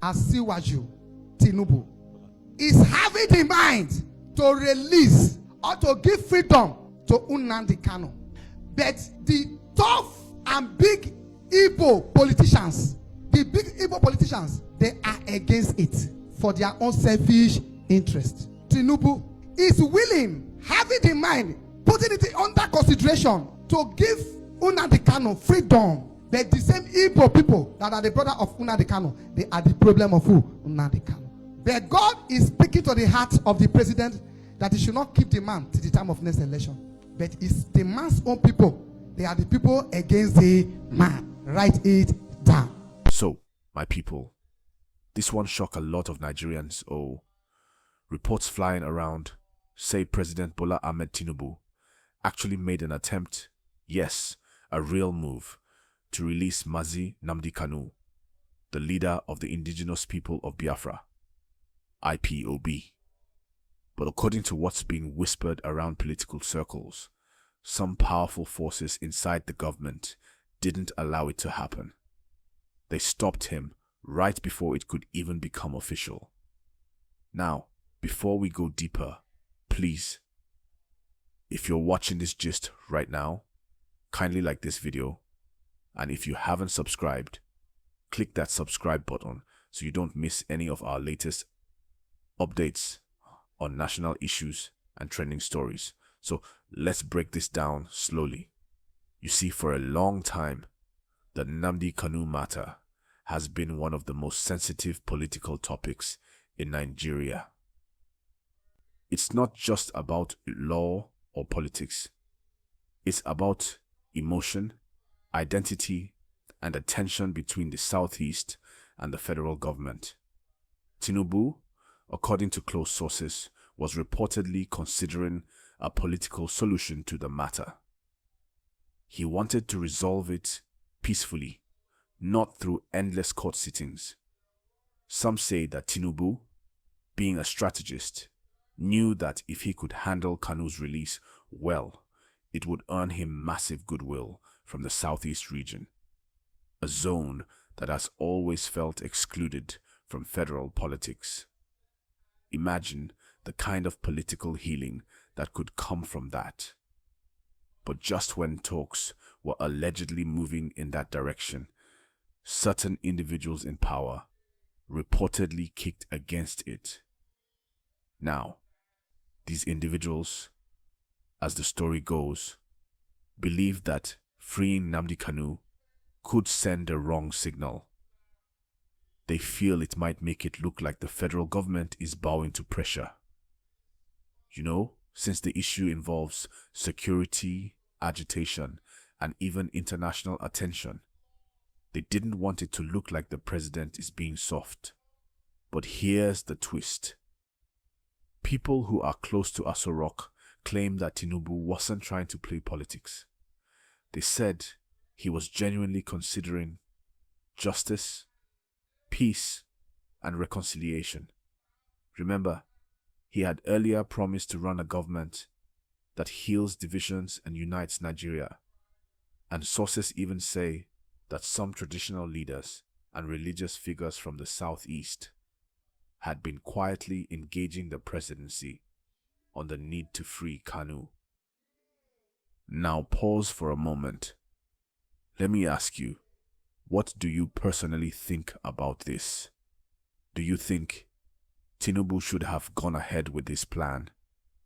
Asiwaju Tinubu is having the mind to release or to give freedom to Nnamdi Kanu. But the tough and big Igbo politicians, they are against it for their own selfish interest. Tinubu is willing, having the mind, putting it under consideration to give Nnamdi Kanu freedom. But the same Igbo people that are the brother of Nnamdi Kanu, they are the problem of who? Nnamdi Kanu. But God is speaking to the heart of the president that he should not keep the man to the time of next election. But it's the man's own people. They are the people against the man. Write it down. So, my people, this one shocked a lot of Nigerians. Oh, reports flying around say President Bola Ahmed Tinubu actually made an attempt, yes, a real move, to release Mazi Nnamdi Kanu, the leader of the indigenous people of Biafra, IPOB. But according to what's being whispered around political circles, some powerful forces inside the government didn't allow it to happen. They stopped him right before it could even become official. Now, before we go deeper, please, if you're watching this gist right now, kindly like this video, and if you haven't subscribed, click that subscribe button so you don't miss any of our latest updates on national issues and trending stories. So let's break this down slowly. You see, for a long time, the Nnamdi Kanu matter has been one of the most sensitive political topics in Nigeria. It's not just about law or politics. It's about emotion, identity, and the tension between the Southeast and the federal government. Tinubu, according to close sources, was reportedly considering a political solution to the matter. He wanted to resolve it peacefully, not through endless court sittings. Some say that Tinubu, being a strategist, knew that if he could handle Kanu's release well, it would earn him massive goodwill from the Southeast region, a zone that has always felt excluded from federal politics. Imagine the kind of political healing that could come from that. But just when talks were allegedly moving in that direction, certain individuals in power reportedly kicked against it. Now, these individuals, as the story goes, believe that freeing Nnamdi Kanu could send a wrong signal. They feel it might make it look like the federal government is bowing to pressure. You know, since the issue involves security, agitation, and even international attention, they didn't want it to look like the president is being soft. But here's the twist. People who are close to Aso Rock claim that Tinubu wasn't trying to play politics. They said he was genuinely considering justice, peace, and reconciliation. Remember, he had earlier promised to run a government that heals divisions and unites Nigeria. And sources even say that some traditional leaders and religious figures from the Southeast had been quietly engaging the presidency on the need to free Kanu. Now pause for a moment. Let me ask you, what do you personally think about this? Do you think Tinubu should have gone ahead with this plan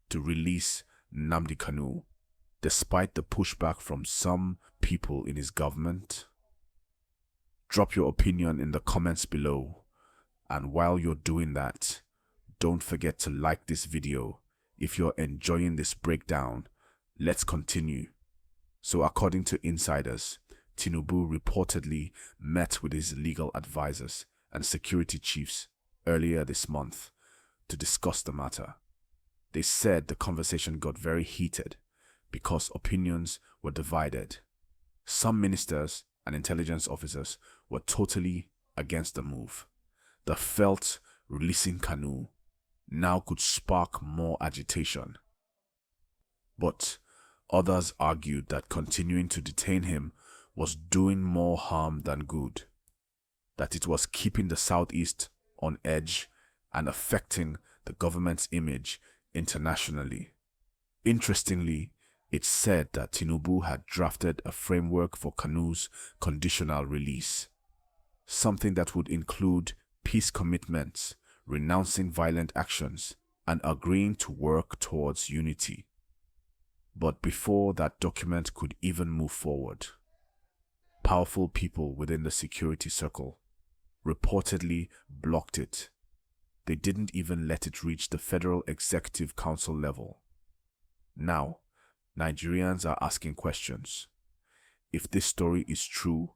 to release Nnamdi Kanu despite the pushback from some people in his government? Drop your opinion in the comments below, and while you're doing that, don't forget to like this video. If you're enjoying this breakdown, let's continue. So according to insiders, Tinubu reportedly met with his legal advisors and security chiefs earlier this month to discuss the matter. They said the conversation got very heated because opinions were divided. Some ministers and intelligence officers were totally against the move. They felt releasing Kanu now could spark more agitation. But others argued that continuing to detain him was doing more harm than good. that it was keeping the Southeast on edge and affecting the government's image internationally. Interestingly, it said that Tinubu had drafted a framework for Kanu's conditional release, something that would include peace commitments, renouncing violent actions, and agreeing to work towards unity. But before that document could even move forward, powerful people within the security circle reportedly blocked it. They didn't even let it reach the Federal Executive Council level. Now, Nigerians are asking questions. If this story is true,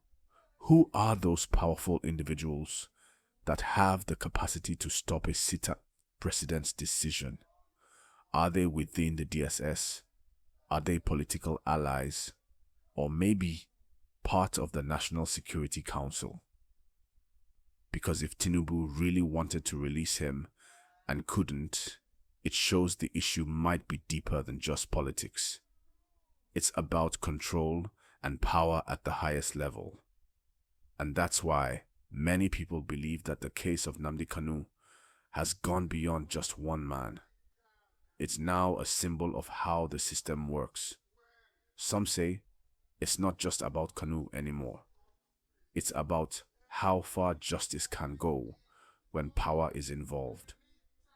who are those powerful individuals that have the capacity to stop a sitting president's decision? Are they within the DSS? Are they political allies? Or maybe part of the National Security Council? Because if Tinubu really wanted to release him and couldn't, it shows the issue might be deeper than just politics. It's about control and power at the highest level. And that's why many people believe that the case of Nnamdi Kanu has gone beyond just one man. It's now a symbol of how the system works. Some say it's not just about Kanu anymore. It's about how far justice can go when power is involved.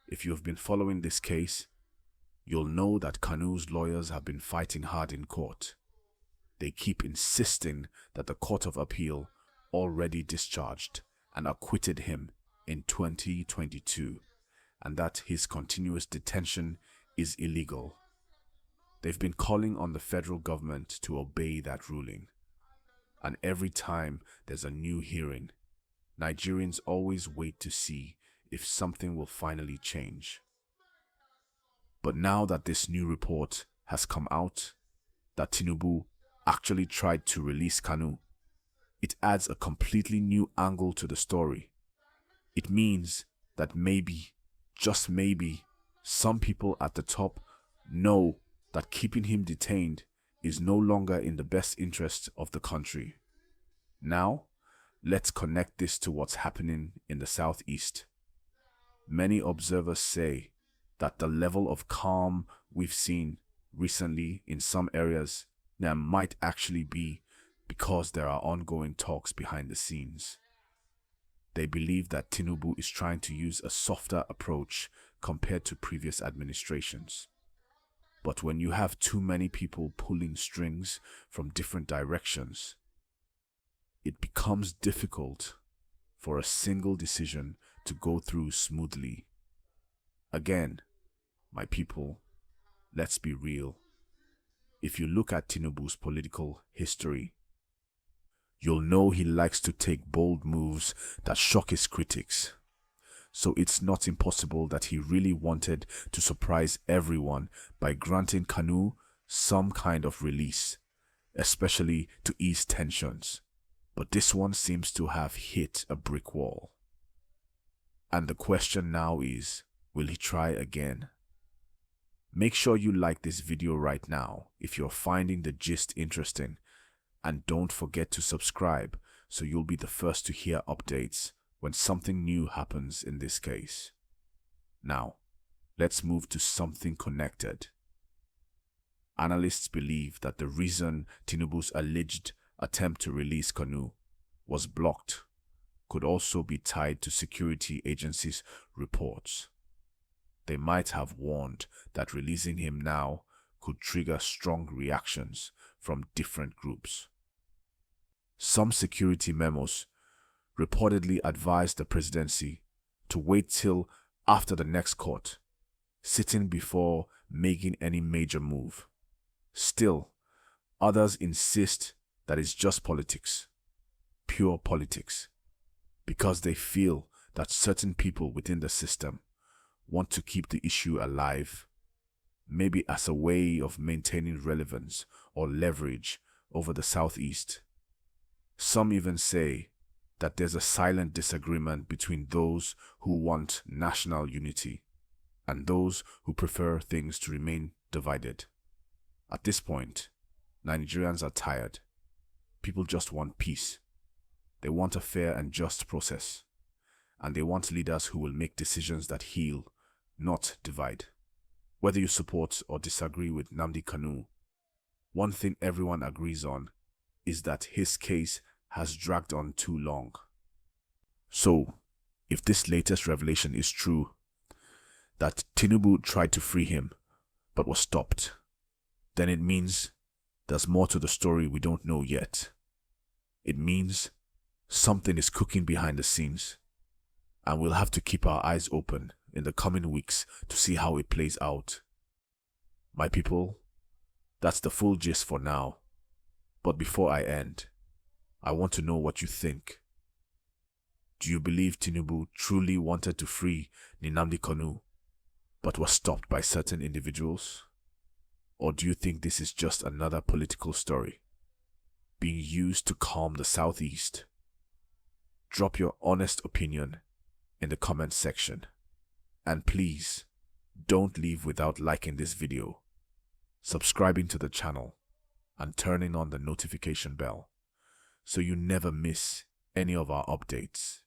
If you've been following this case, you'll know that Kanu's lawyers have been fighting hard in court. They keep insisting that the Court of Appeal already discharged and acquitted him in 2022, and that his continuous detention is illegal. They've been calling on the federal government to obey that ruling. And every time there's a new hearing, Nigerians always wait to see if something will finally change. But now that this new report has come out, that Tinubu actually tried to release Kanu, it adds a completely new angle to the story. It means that maybe, just maybe, some people at the top know that keeping him detained is no longer in the best interest of the country. Now, let's connect this to what's happening in the Southeast. Many observers say that the level of calm we've seen recently in some areas now might actually be because there are ongoing talks behind the scenes. They believe that Tinubu is trying to use a softer approach compared to previous administrations. But when you have too many people pulling strings from different directions, it becomes difficult for a single decision to go through smoothly. Again, my people, let's be real. If you look at Tinubu's political history, you'll know he likes to take bold moves that shock his critics. So it's not impossible that he really wanted to surprise everyone by granting Kanu some kind of release, especially to ease tensions. But this one seems to have hit a brick wall. And the question now is, will he try again? Make sure you like this video right now if you're finding the gist interesting, and don't forget to subscribe so you'll be the first to hear updates when something new happens in this case. Now, let's move to something connected. Analysts believe that the reason Tinubu's alleged attempt to release Kanu was blocked could also be tied to security agencies' reports. They might have warned that releasing him now could trigger strong reactions from different groups. Some security memos reportedly advised the presidency to wait till after the next court sitting before making any major move. Still, others insist that it's just politics, pure politics, because they feel that certain people within the system want to keep the issue alive, maybe as a way of maintaining relevance or leverage over the Southeast. Some even say that there's a silent disagreement between those who want national unity and those who prefer things to remain divided. At this point, Nigerians are tired. People just want peace. They want a fair and just process. And they want leaders who will make decisions that heal, not divide. Whether you support or disagree with Nnamdi Kanu, one thing everyone agrees on is that his case has dragged on too long. So, if this latest revelation is true, that Tinubu tried to free him but was stopped, then it means there's more to the story we don't know yet. It means something is cooking behind the scenes, and we'll have to keep our eyes open in the coming weeks to see how it plays out. My people, that's the full gist for now. But before I end, I want to know what you think. Do you believe Tinubu truly wanted to free Nnamdi Kanu, but was stopped by certain individuals? Or do you think this is just another political story being used to calm the Southeast? Drop your honest opinion in the comment section. And please, don't leave without liking this video, subscribing to the channel, and turning on the notification bell so you never miss any of our updates.